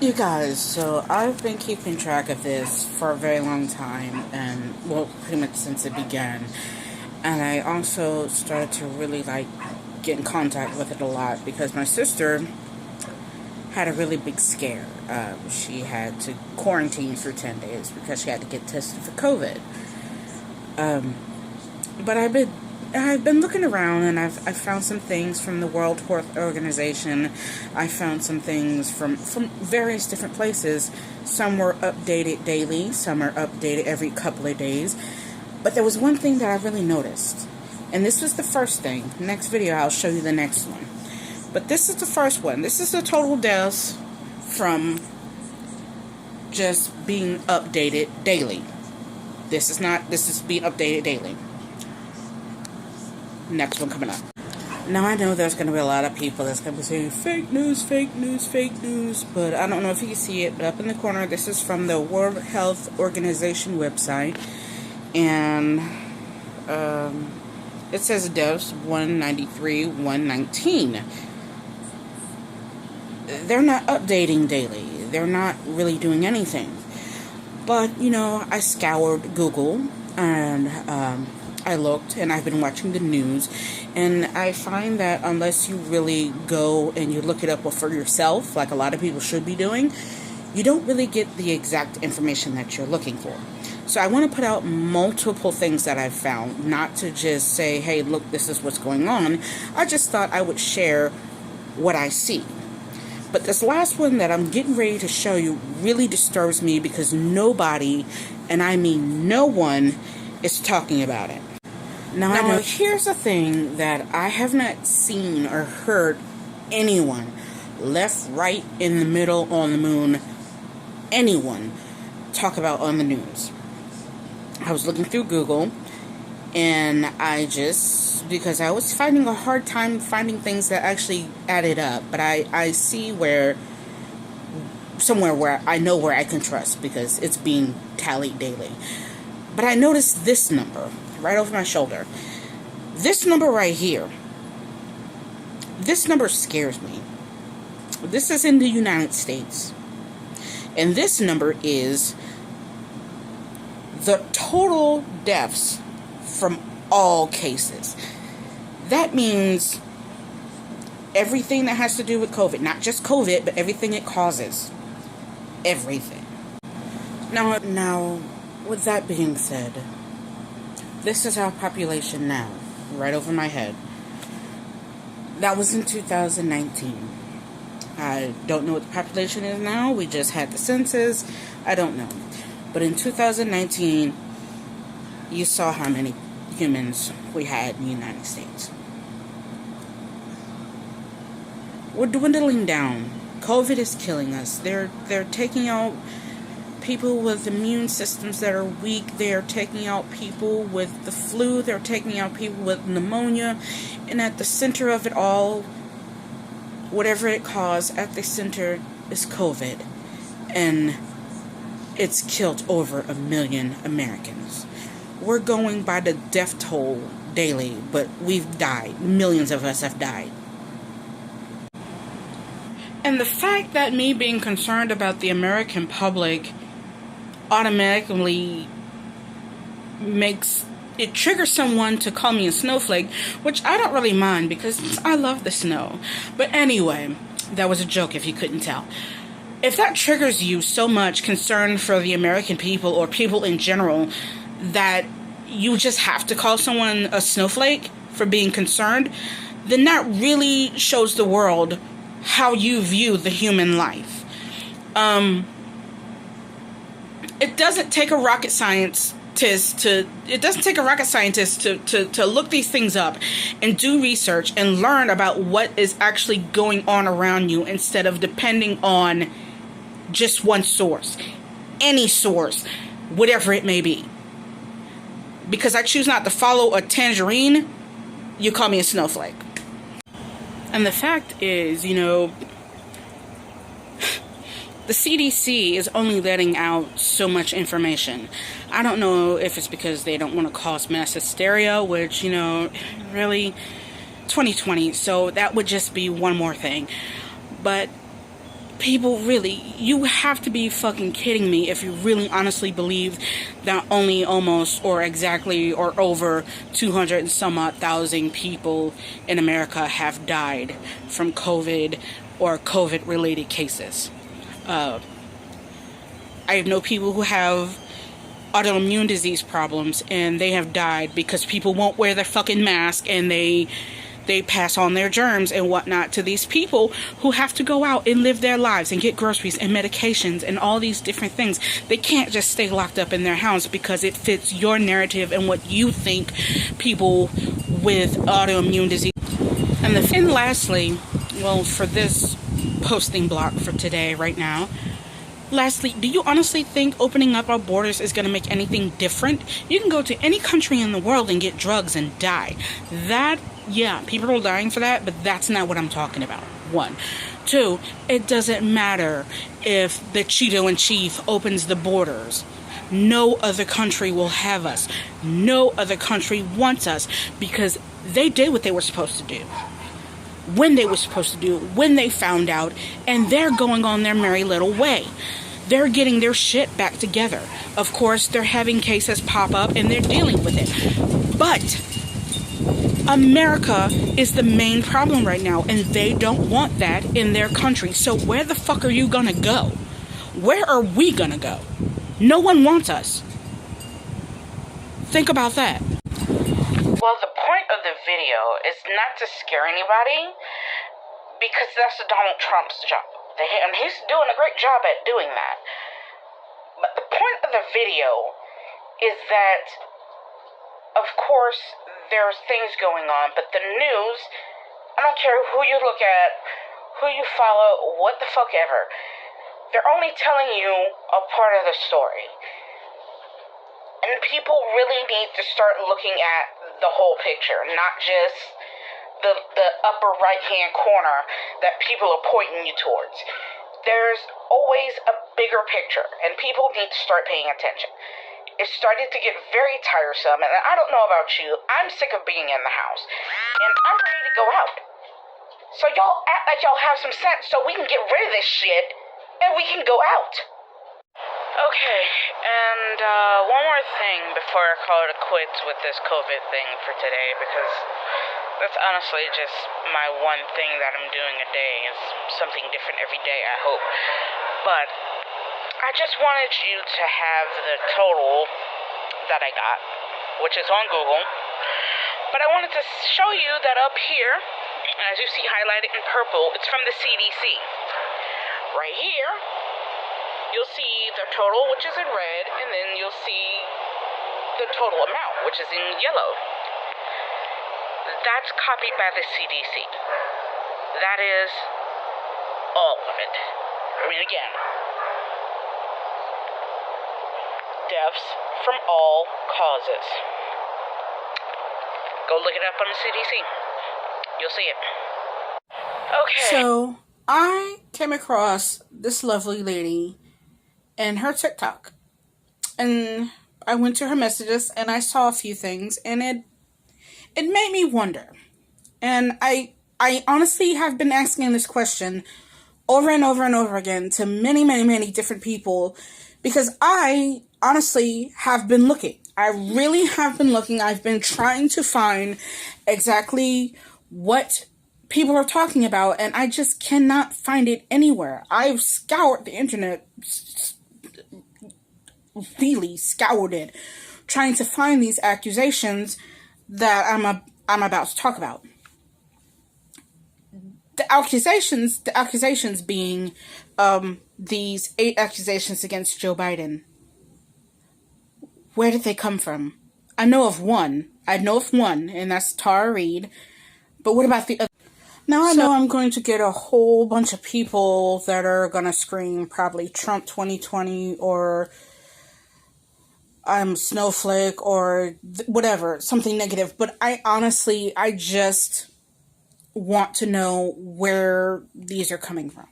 You guys, so I've been keeping track of this for a very long time, and well, pretty much since it began. And I also started to really get in contact with it a lot because my sister had a really big scare. She had to quarantine for 10 days because she had to get tested for COVID. But I've been looking around, and I've found some things from the World Health Organization. I found some things from various different places. Some were updated daily, some are updated every couple of days. But there was one thing that I really noticed, and this was the first thing. Next video, I'll show you the next one. But this is the first one. This is the total deaths from just being updated daily. This is being updated daily. Next one coming up. Now I know there's going to be a lot of people that's going to be saying fake news, fake news, fake news, but I don't know if you can see it, but up in the corner, this is from the World Health Organization website, and it says deaths 193, 119. They're not updating daily. They're not really doing anything. But, I scoured Google, and I looked, and I've been watching the news, and I find that unless you really go and you look it up for yourself, like a lot of people should be doing, you don't really get the exact information that you're looking for. So I want to put out multiple things that I've found, not to just say, hey, look, this is what's going on. I just thought I would share what I see. But this last one that I'm getting ready to show you really disturbs me because nobody, and I mean no one, is talking about it. Now, here's the thing that I have not seen or heard anyone, left, right, in the middle, on the moon, anyone talk about on the news. I was looking through Google, and because I was finding a hard time finding things that actually added up, but I see somewhere where I know where I can trust because it's being tallied daily. But I noticed this number right over my shoulder. This number right here. This number scares me. This is in the United States. And this number is the total deaths from all cases. That means everything that has to do with COVID. Not just COVID, but everything it causes. Everything. Now, with that being said, this is our population now, right over my head. That was in 2019. I don't know what the population is now. We just had the census. I don't know. But in 2019, you saw how many humans we had in the United States. We're dwindling down. COVID is killing us. They're taking out people with immune systems that are weak. They're taking out people with the flu. They're taking out people with pneumonia. And at the center of it all, whatever it caused, at the center is COVID. And it's killed over 1 million Americans. We're going by the death toll daily, but we've died. Millions of us have died. And the fact that me being concerned about the American public automatically triggers someone to call me a snowflake, which I don't really mind because I love the snow. But anyway, that was a joke if you couldn't tell. If that triggers you so much concern for the American people or people in general that you just have to call someone a snowflake for being concerned, then that really shows the world how you view the human life. It doesn't take a rocket scientist to look these things up and do research and learn about what is actually going on around you instead of depending on just one source, any source, whatever it may be. Because I choose not to follow a tangerine, you call me a snowflake. And the fact is, the CDC is only letting out so much information. I don't know if it's because they don't want to cause mass hysteria, which, really, 2020, so that would just be one more thing. But People, really, you have to be fucking kidding me if you really honestly believe that only almost or exactly or over 200 and some odd thousand people in America have died from COVID or COVID related cases. I know people who have autoimmune disease problems and they have died because people won't wear their fucking mask and they pass on their germs and whatnot to these people who have to go out and live their lives and get groceries and medications and all these different things. They can't just stay locked up in their house because it fits your narrative and what you think people with autoimmune disease. And lastly, well, for this posting block for today, right now, lastly, do you honestly think opening up our borders is going to make anything different? You can go to any country in the world and get drugs and die. Yeah, people are dying for that, but that's not what I'm talking about. 1. 2, it doesn't matter if the Cheeto-in-Chief opens the borders. No other country will have us. No other country wants us because they did what they were supposed to do. When they were supposed to do, when they found out, and they're going on their merry little way. They're getting their shit back together. Of course, they're having cases pop up and they're dealing with it. But America is the main problem right now, and they don't want that in their country. So where the fuck are you gonna go? Where are we gonna go? No one wants us. Think about that. Well, the point of the video is not to scare anybody, because that's Donald Trump's job. And he's doing a great job at doing that. But the point of the video is that, of course, there's things going on, but the news, I don't care who you look at, who you follow, what the fuck ever, they're only telling you a part of the story. And people really need to start looking at the whole picture, not just the upper right-hand corner that people are pointing you towards. There's always a bigger picture, and people need to start paying attention. It started to get very tiresome, and I don't know about you, I'm sick of being in the house, and I'm ready to go out. So y'all act like y'all have some sense so we can get rid of this shit, and we can go out. Okay, and one more thing before I call it quits with this COVID thing for today, because that's honestly just my one thing that I'm doing a day. Is something different every day, I hope. But I just wanted you to have the total that I got, which is on Google. But I wanted to show you that up here, as you see highlighted in purple, it's from the CDC. Right here, you'll see the total, which is in red, and then you'll see the total amount, which is in yellow. That's copied by the CDC. That is all of it. I mean, again, deaths from all causes. Go look it up on the CDC. You'll see it. Okay. So, I came across this lovely lady and her TikTok. And I went to her messages and I saw a few things, and it made me wonder. And I honestly have been asking this question over and over and over again to many, many, many different people, because I honestly have been looking. I really have been looking. I've been trying to find exactly what people are talking about, and I just cannot find it anywhere. I've scoured the internet, really scoured it, trying to find these accusations that I'm about to talk about. The accusations being these 8 accusations against Joe Biden. Where did they come from? I know of one, and that's Tara Reid. But what about the other? Now I know I'm going to get a whole bunch of people that are going to scream probably Trump 2020 or I'm Snowflake or whatever, something negative. But I just want to know where these are coming from.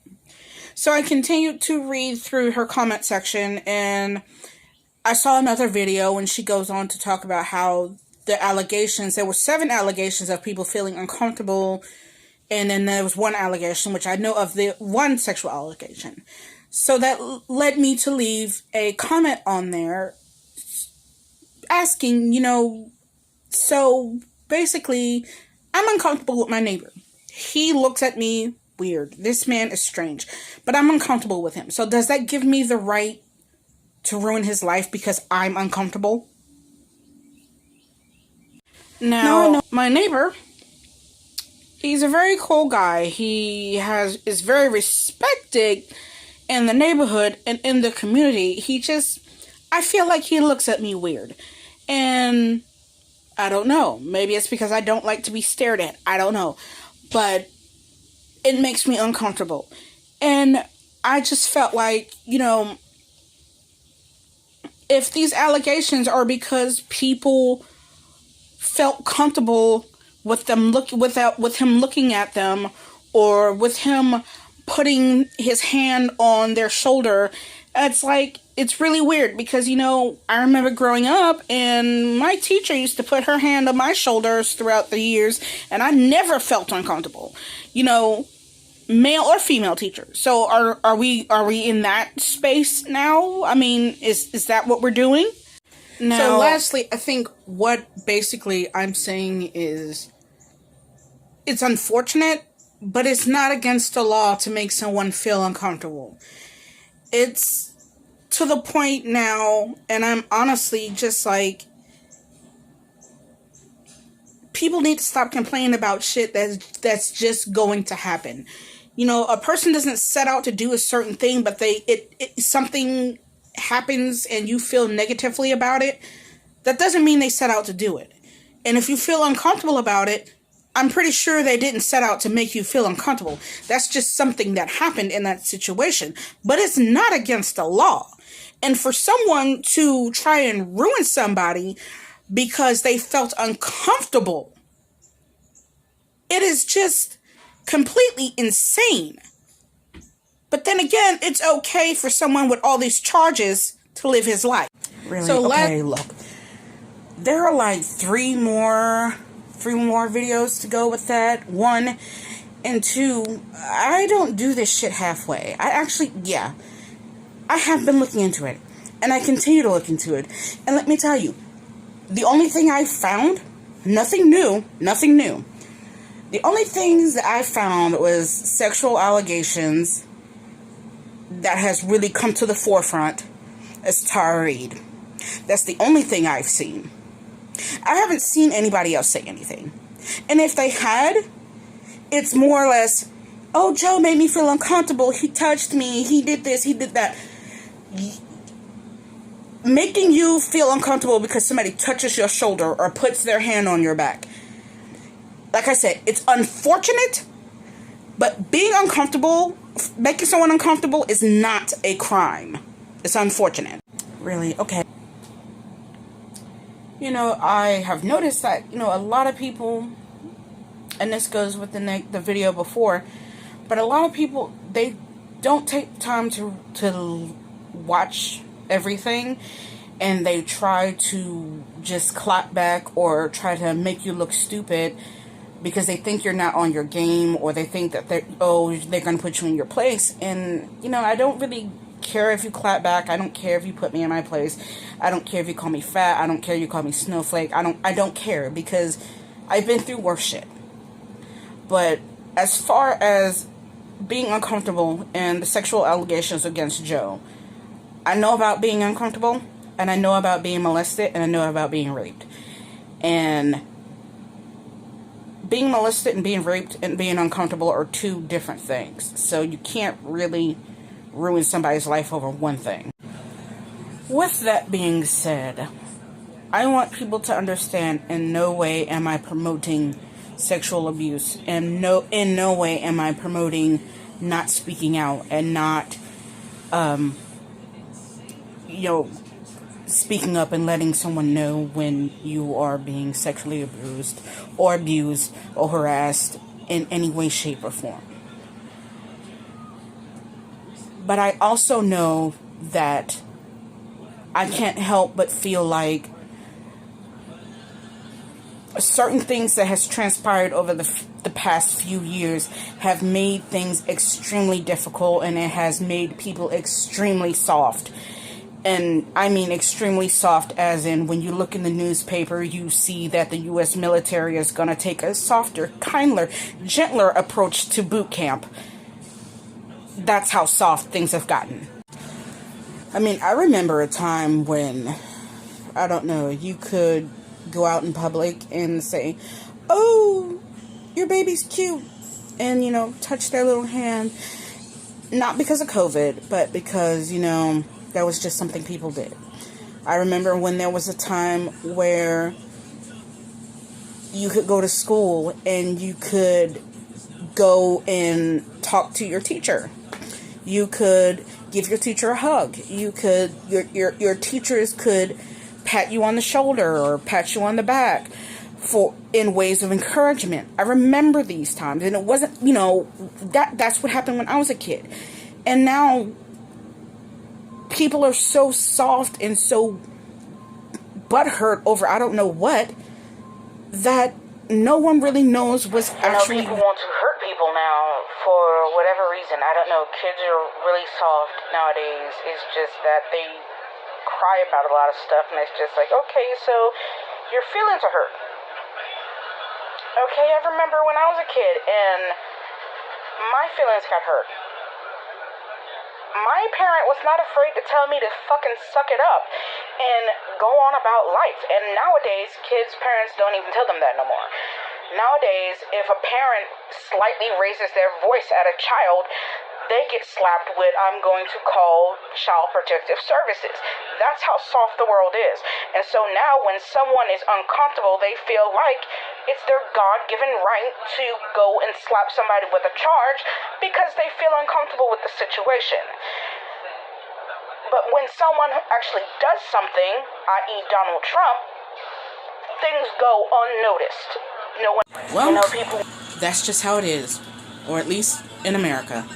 So I continued to read through her comment section, and I saw another video and she goes on to talk about how there were 7 allegations of people feeling uncomfortable And then there was one allegation, which I know of, the one sexual allegation. So that led me to leave a comment on there asking, so basically, I'm uncomfortable with my neighbor. He looks at me weird. This man is strange, but I'm uncomfortable with him. So does that give me the right to ruin his life because I'm uncomfortable? Now, my neighbor, he's a very cool guy. He is very respected in the neighborhood and in the community. I feel like he looks at me weird. And I don't know. Maybe it's because I don't like to be stared at. I don't know. But it makes me uncomfortable. And I just felt like, if these allegations are because people felt comfortable with them with him looking at them, or with him putting his hand on their shoulder, it's really weird because, I remember growing up and my teacher used to put her hand on my shoulders throughout the years and I never felt uncomfortable, male or female teacher. So are we in that space now? I mean, is that what we're doing? Now, so lastly, I think what basically I'm saying is it's unfortunate, but it's not against the law to make someone feel uncomfortable. It's to the point now, and I'm honestly just like, people need to stop complaining about shit that's just going to happen. A person doesn't set out to do a certain thing, but something happens and you feel negatively about it. That doesn't mean they set out to do it. And if you feel uncomfortable about it, I'm pretty sure they didn't set out to make you feel uncomfortable. That's just something that happened in that situation. But it's not against the law. And for someone to try and ruin somebody because they felt uncomfortable, it is just completely insane. But then again, it's okay for someone with all these charges to live his life. Really? So look. There are like three more videos to go with that. 1 and 2, I don't do this shit halfway. I have been looking into it. And I continue to look into it. And let me tell you, the only thing I found, nothing new. The only things that I found was sexual allegations that has really come to the forefront as Tara Reid. That's the only thing I've seen. I haven't seen anybody else say anything. And if they had, it's more or less, oh, Joe made me feel uncomfortable. He touched me. He did this. He did that. Making you feel uncomfortable because somebody touches your shoulder or puts their hand on your back. Like I said, it's unfortunate, but being uncomfortable, making someone uncomfortable is not a crime. It's unfortunate. Really? Okay. I have noticed that, a lot of people, and this goes with the video before, but a lot of people, they don't take time to watch everything, and they try to just clap back or try to make you look stupid because they think you're not on your game, or they think that they're going to put you in your place. And, I don't really care if you clap back. I don't care if you put me in my place. I don't care if you call me fat. I don't care if you call me Snowflake. I don't care, because I've been through worse shit. But as far as being uncomfortable and the sexual allegations against Joe, I know about being uncomfortable, and I know about being molested, and I know about being raped. And being molested and being raped and being uncomfortable are two different things. So you can't really ruin somebody's life over one thing. With that being said, I want people to understand, in no way am I promoting sexual abuse, and in no way am I promoting not speaking out and not speaking up and letting someone know when you are being sexually abused or harassed in any way, shape, or form. But I also know that I can't help but feel like certain things that has transpired over the the past few years have made things extremely difficult, and it has made people extremely soft. And I mean extremely soft as in when you look in the newspaper, you see that the U.S. military is going to take a softer, kinder, gentler approach to boot camp. That's how soft things have gotten. I mean, I remember a time when, I don't know, you could go out in public and say, "Oh, your baby's cute," and, touch their little hand. Not because of COVID, but because, that was just something people did. I remember when there was a time where you could go to school and you could go and talk to your teacher. You could give your teacher a hug. You could, your teachers could pat you on the shoulder or pat you on the back in ways of encouragement. I remember these times, and it wasn't, that's what happened when I was a kid. And now people are so soft and so butthurt over I don't know what, that no one really knows what's actually. People want to hurt people now for whatever reason. I don't know. Kids are really soft nowadays. It's just that they cry about a lot of stuff, and it's just like, okay, so your feelings are hurt. Okay, I remember when I was a kid and my feelings got hurt. My parent was not afraid to tell me to fucking suck it up and go on about life. And nowadays, kids' parents don't even tell them that no more. Nowadays, if a parent slightly raises their voice at a child, they get slapped with, "I'm going to call Child Protective Services." That's how soft the world is. And so now when someone is uncomfortable, they feel like it's their God-given right to go and slap somebody with a charge because they feel uncomfortable with the situation. But when someone actually does something, i.e. Donald Trump, things go unnoticed. Well, that's just how it is. Or at least in America.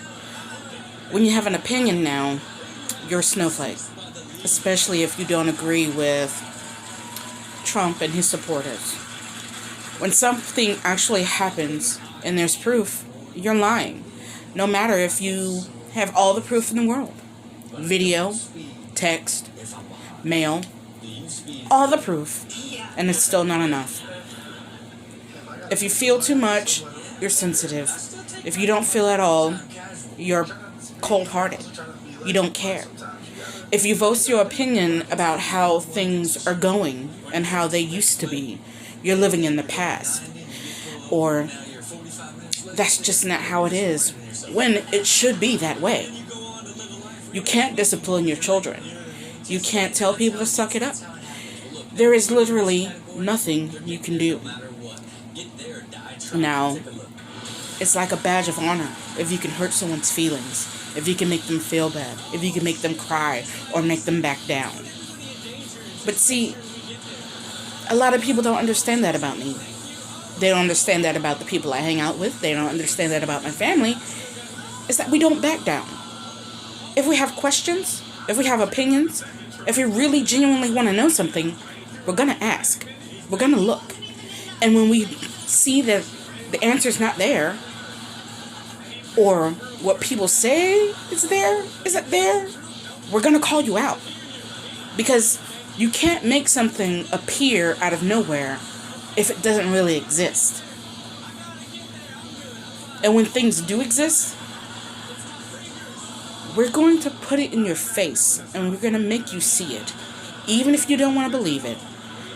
When you have an opinion now, you're a snowflake. Especially if you don't agree with Trump and his supporters. When something actually happens and there's proof, you're lying. No matter if you have all the proof in the world. Video, text, mail, all the proof, and it's still not enough. If you feel too much, you're sensitive. If you don't feel at all, you're cold-hearted. You don't care. If you voice your opinion about how things are going and how they used to be, you're living in the past. Or that's just not how it is, when it should be that way. You can't discipline your children. You can't tell people to suck it up. There is literally nothing you can do. Now, it's like a badge of honor if you can hurt someone's feelings, if you can make them feel bad, if you can make them cry or make them back down. But see, a lot of people don't understand that about me. They don't understand that about the people I hang out with. They don't understand that about my family. It's that we don't back down. If we have questions, if we have opinions, if we really genuinely want to know something, we're going to ask. We're going to look. And when we see that the answer's not there, or what people say isn't there, we're going to call you out. Because you can't make something appear out of nowhere if it doesn't really exist. And when things do exist, we're going to put it in your face and we're going to make you see it, even if you don't want to believe it.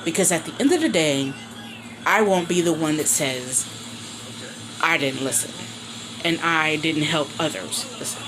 Because at the end of the day, I won't be the one that says I didn't listen and I didn't help others listen.